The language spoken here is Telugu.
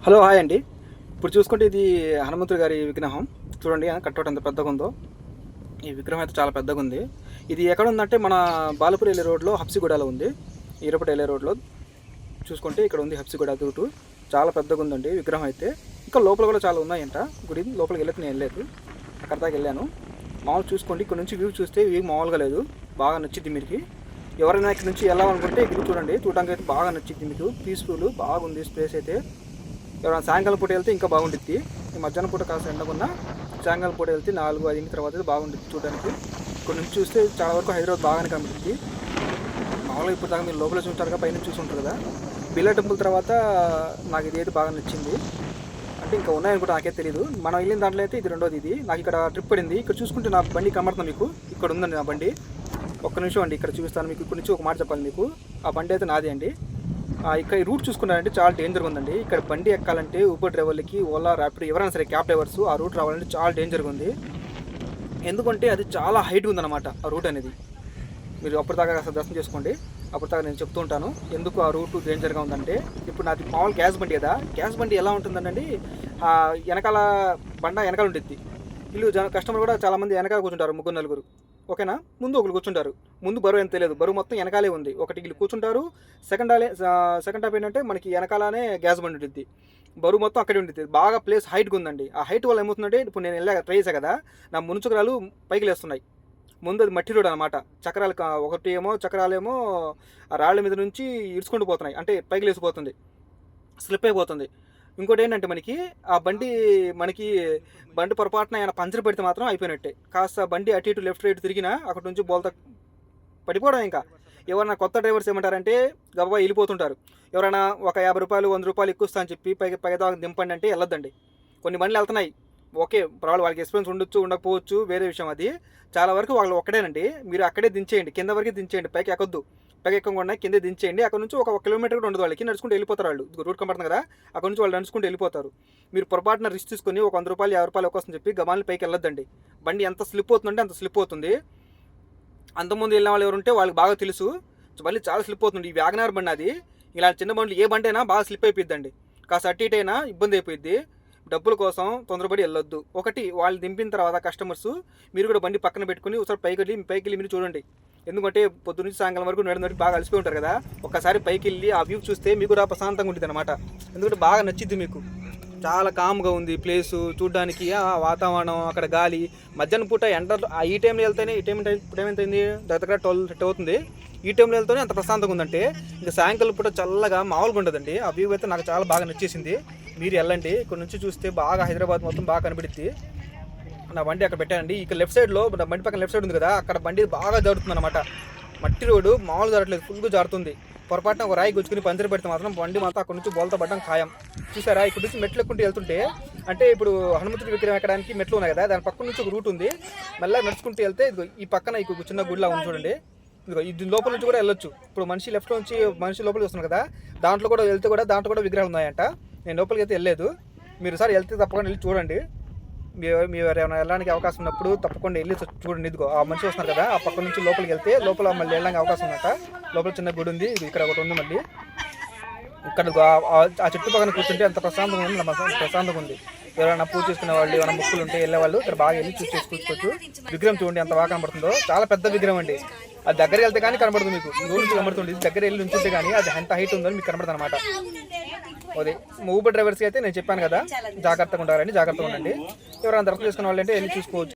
హలో హాయ్ అండి. ఇప్పుడు చూసుకుంటే ఇది హనుమంతుడి గారి విగ్రహం. చూడండి కట్టోట ఎంత పెద్దగా ఉందో. ఈ విగ్రహం అయితే చాలా పెద్దగా ఉంది. ఇది ఎక్కడ ఉందంటే మన బాలపూర్ వెళ్ళే రోడ్లో హబ్సిగూడలో ఉంది. ఈరపటి వెళ్ళే రోడ్లో చూసుకుంటే ఇక్కడ ఉంది హబ్సిగూడ రూటు. చాలా పెద్దగా ఉందండి విగ్రహం అయితే. ఇంకా లోపల కూడా చాలా ఉన్నాయంట. గుడి లోపలికి వెళ్ళి నేను వెళ్ళలేదు, అక్కడ దాకా వెళ్ళాను. మామూలు చూసుకోండి, ఇక్కడ నుంచి వ్యూ చూస్తే వ్యూ మామూలుగా లేదు, బాగా నచ్చింది మీకు. ఎవరైనా ఇక్కడ నుంచి వెళ్ళాలనుకుంటే ఇక్కడ చూడండి, చూడడానికి అయితే బాగా నచ్చింది మీకు. పీస్ఫుల్ బాగుంది ప్లేస్ అయితే. ఎవరైనా సాయంకాలం పూట వెళ్తే ఇంకా బాగుంటుంది. ఈ మధ్యాహ్నం పూట కాస్త ఎండకున్నా సాయంకాలం పూట వెళ్తే 4-5 తర్వాత బాగుంటుంది చూడడానికి. ఇక్కడ నుంచి చూస్తే చాలా వరకు హైదరాబాద్ బాగానే కనిపిస్తుంది. మామూలుగా ఇప్పుడు దాకా మీరు లోపల చూంటారుగా, పైన చూసుంటారు కదా. బిర్లా టెంపుల్ తర్వాత నాకు ఇది అయితే బాగా నచ్చింది. అంటే ఇంకా ఉన్నాయనుకుంటే నాకే తెలియదు. మనం వెళ్ళిన దాంట్లో అయితే ఇది రెండోది. ఇది నాకు ఇక్కడ ట్రిప్ పడింది. ఇక్కడ చూసుకుంటే నా బండి కనబడుతుంది మీకు. ఇక్కడ ఉందండి నా బండి. ఒక్క నిమిషం అండి, ఇక్కడ చూపిస్తాను మీకు. ఇక్కడ నుంచి ఒక మాట చెప్పాలి మీకు. ఆ బండి అయితే నాదే అండి. ఇక్కడ ఈ రూట్ చూసుకున్నారంటే చాలా డేంజర్గా ఉందండి. ఇక్కడ బండి ఎక్కాలంటే ఊబర్ డ్రైవర్లకి, ఓలా, ర్యాపిడో ఎవరైనా సరే క్యాబ్ డ్రైవర్స్ ఆ రూట్ రావాలంటే చాలా డేంజర్గా ఉంది. ఎందుకంటే అది చాలా హైట్గా ఉందన్నమాట ఆ రూట్ అనేది. మీరు అప్పటిదాకా అసలు దర్శనం చేసుకోండి. అప్పటిదాకా నేను చెప్తూ ఉంటాను ఎందుకు ఆ రూట్ డేంజర్గా ఉందంటే. ఇప్పుడు నాది మామూలు గ్యాస్ బండి కదా. గ్యాస్ బండి ఎలా ఉంటుందండి, వెనకాల బండ వెనకాల ఉంటుంది. వీళ్ళు కస్టమర్ కూడా చాలామంది వెనకాల కూర్చుంటారు, 3-4. ఓకేనా, ముందు ఒకరు కూర్చుంటారు. ముందు బరువు ఎంత తెలియదు, బరువు మొత్తం వెనకాలే ఉంది. ఒకటి వీళ్ళు కూర్చుంటారు. సెకండ్ హాఫ్ ఏంటంటే మనకి వెనకాలనే గ్యాస్ బండి ఉంటుంది, బరువు మొత్తం అక్కడే ఉంటుంది. బాగా ప్లేస్ హైట్గా ఉందండి. ఆ హైట్ వల్ల ఏమవుతుందంటే, ఇప్పుడు నేను ట్రై చేశాను కదా, నా మునుచక్రాలు పైకి లేస్తున్నాయి. ముందు అది మట్టి రోడ్ అనమాట. చక్రాలు చక్రాలేమో ఆ రాళ్ళ మీద నుంచి ఇడుచుకుంటూ పోతున్నాయి, అంటే పైకి లేసిపోతుంది, స్లిప్ అయిపోతుంది. ఇంకోటి ఏంటంటే మనకి బండి పొరపాటున ఆయన పంచర్ పెడితే మాత్రం అయిపోయినట్టే. కాస్త బండి అటు ఇటు లెఫ్ట్ రైట్ తిరిగినా అక్కడి నుంచి బోల్తా పడిపోవడం. ఇంకా ఎవరైనా కొత్త డ్రైవర్స్ ఏమంటారంటే గబా వెళ్ళిపోతుంటారు. ఎవరైనా ఒక 50 రూపాయలు 100 రూపాయలు ఎక్కువ అని చెప్పి పైదా దింపండి అంటే వెళ్ళొద్దండి. కొన్ని బండ్లు వెళ్తున్నాయి, ఓకే, వాళ్ళకి ఎక్స్పీరియన్స్ ఉండొచ్చు ఉండకపోవచ్చు, వేరే విషయం అది. చాలా వరకు వాళ్ళు ఒక్కడేనండి. మీరు అక్కడే దించేయండి, కింద వరకు దించేయండి, పైకి ఎక్కొద్దు. పైకి ఎక్కకుండా కింద దించేయండి. అక్కడ నుంచి ఒక కిలోమీటర్ కూడా ఉండదు వాళ్ళకి, నడుచుకుంటూ వెళ్ళిపోతారు వాళ్ళు. రూట్ కనబడుతుంది కదా, అక్కడ నుంచి వాళ్ళు నడుచుకుంటూ వెళ్ళిపోతారు. మీరు పొరపాటున రిస్క్ తీసుకొని ఒక 100 రూపాయలు 50 రూపాయలు ఒక్కొస్తుందని చెప్పి గమాన్ని పైకి వెళ్ళొద్దండి. బండి ఎంత స్లిప్ అవుతుందంటే అంత స్లిప్ అవుతుంది. అంతకుముందు వెళ్ళిన వాళ్ళు ఎవరుంటే వాళ్ళకి బాగా తెలుసు, మళ్ళీ చాలా స్లిప్ అవుతుంది. ఈ వ్యాగనార్ బండి అది. ఇలాంటి చిన్న బండ్లు ఏ బండి అయినా బాగా స్లిప్ అయిపోద్దండి. కాస్త అటు ఇటు అయినా ఇబ్బంది అయిపోయింది. డబ్బుల కోసం తొందరపడి వెళ్ళొద్దు. ఒకటి, వాళ్ళు దింపిన తర్వాత కస్టమర్స్ మీరు కూడా బండి పక్కన పెట్టుకుని ఒకసారి పైకి వెళ్ళి మీరు చూడండి. ఎందుకంటే పొద్దు నుంచి సాయంకాలం వరకు నడి బాగా అలసిపోయి ఉంటారు కదా. ఒక్కసారి పైకి వెళ్ళి ఆ వ్యూ చూస్తే మీకు కూడా ప్రశాంతంగా ఉంటుంది అనమాట. ఎందుకంటే బాగా నచ్చింది మీకు. చాలా కామ్గా ఉంది ప్లేసు చూడడానికి. వాతావరణం, అక్కడ గాలి. మధ్యాహ్నం పూట ఎండలు ఈ టైంలో వెళ్తేనే, ఈ టైం ఎంత అయింది, దగ్గర 12 అవుతుంది. ఈ టైంలో వెళ్తేనే అంత ప్రశాంతంగా ఉందంటే ఇంకా సాయంకాలం పూట చల్లగా మామూలుగా ఉండదండి. ఆ వ్యూ అయితే నాకు చాలా బాగా నచ్చేసింది. మీరు వెళ్ళండి, ఇక్కడ నుంచి చూస్తే బాగా హైదరాబాద్ మొత్తం బాగా కనబడుద్ది. నా బండి అక్కడ పెట్టానండి. ఇక్కడ లెఫ్ట్ సైడ్లో, నా బండి పక్కన లెఫ్ట్ సైడ్ ఉంది కదా, అక్కడ బండి బాగా జారుతుంది అనమాట. మట్టి రోడ్డు మామూలు జారట్లేదు, ఫుల్గా జారుతుంది. పొరపాటున ఒక రాయి గుచ్చుకుని పంచర్ పెడితే మాత్రం బండి మాత్రం అక్కడ నుంచి బోల్తా పడడం ఖాయం. చూసారా, ఇక్కడ నుంచి మెట్లు ఎక్కుంటూ వెళ్తుంటే, అంటే ఇప్పుడు హనుమంతుడి విగ్రహం ఎక్కడానికి మెట్లు ఉన్నాయి కదా, దాని పక్కన నుంచి ఒక రూట్ ఉంది. మెల్లగా నడుచుకుంటూ వెళ్తే ఈ పక్కన ఈ చిన్న గుడిలా ఉంది చూడండి. ఇది లోపల నుంచి కూడా వెళ్ళొచ్చు. ఇప్పుడు మనిషి లెఫ్ట్ నుంచి మనిషి లోపలికి వస్తున్నారు కదా, దాంట్లో కూడా వెళ్తే కూడా దాంట్లో కూడా విగ్రహాలు ఉన్నాయంట. నేను లోపలికి అయితే వెళ్ళలేదు. మీరు సార్ వెళ్తే తప్పకుండా వెళ్ళి చూడండి. మీరు ఏమైనా వెళ్ళడానికి అవకాశం ఉన్నప్పుడు తప్పకుండా వెళ్ళి చూడండి. ఇదిగో ఆ మనిషి వస్తున్నారు కదా, ఆ పక్క నుంచి లోపలికి వెళ్తే లోపల మళ్ళీ వెళ్ళడానికి అవకాశం ఉందట. లోపల చిన్న గుడి ఉంది, ఇక్కడ ఒకటి ఉంది. మళ్ళీ ఇక్కడ ఆ చుట్టుపక్కల కూర్చుంటే అంత ప్రశాంతంగా ఉంది, ప్రశాంతంగా ఉంది. ఎవరైనా పూజ చేసుకునే వాళ్ళు, ఏమైనా ముక్కులు ఉంటే వెళ్ళేవాళ్ళు ఇక్కడ బాగా వెళ్ళి చూసుకోవచ్చు. విగ్రహం చూడండి ఎంత బాగా కనబడుతుందో. చాలా పెద్ద విగ్రహం అండి. అది దగ్గర వెళ్తే కానీ కనబడుతుంది మీకు, దూరం నుంచి కనబడుతుంది. దగ్గర వెళ్ళి ఉంచుంటే కానీ అది ఎంత హైట్ ఉందని మీకు కనబడుతుంది అనమాట. అదే ఊబర్ డ్రైవర్స్కి అయితే నేను చెప్పాను కదా, జాగ్రత్తగా ఉండాలండి, జాగ్రత్తగా ఉండండి. ఎవరైనా దర్శనం చేసుకునే వాళ్ళు అంటే వెళ్ళి చూసుకోవచ్చు.